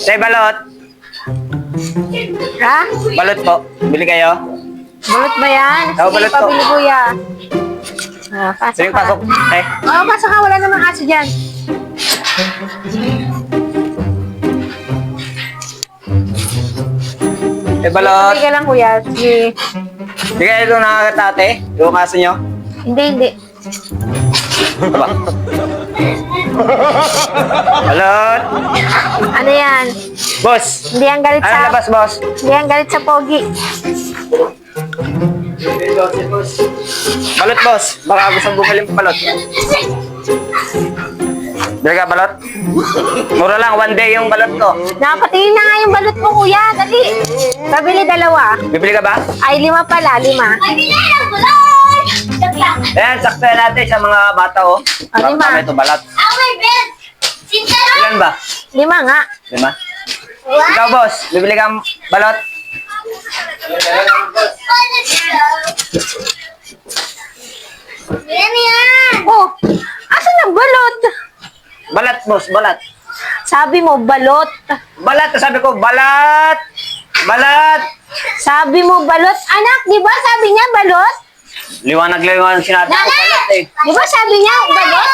Tay, balot. Ha? Balot po. Bili kayo. Balot ba yan? Oo, Sige, balot po. pabili kuya. Pasok Sino yung ka. pasok? Tay. Oo, pasok ka. Wala namang aso dyan. Tay, balot. Pabili ka lang kuya. Sige. Hindi kayo itong nakakatate? Yung kaso nyo? Hindi, hindi. Aba. Balot. Ano yan? Boss. Hindi yan galit Ano sa... labas, boss? Hindi yan galit sa pogi. Balot, boss. Baka gusto bumili ng balot. Bili ka, balot? Mura lang, 1 day yung balot ko. Nakapatingin na nga yung balot mo kuya. Dali. Pabili dalawa. Bibili ka ba? Ay, 5 pala. 5. Ayan, sakto yan natin sa mga bata, oh. Ano, ma? Ito, balot. Ilan ba? 5 nga. 5? Ikaw, boss. Bibili kang balot? Oh, asan ang balot? Balat, boss. Balat. Sabi mo, balot. Balat. Sabi ko, balat. Balat. Sabi mo, balot. Anak, di ba sabi niya, balot? Liwanag sinabi ko. Balat, eh. Di ba sabi niya, balot?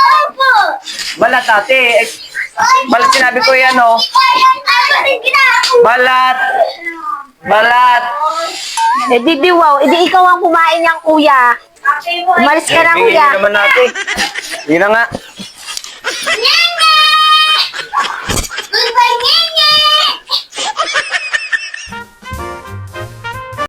Balat, ate. Eh, balat sinabi ko yan, oh. Balat. Balat. Eh, di wow. Eh, di ikaw ang kumain niyang kuya. Umalis ka na, Bingin kuya. naman natin. Yun na nga. Goodbye, Nene!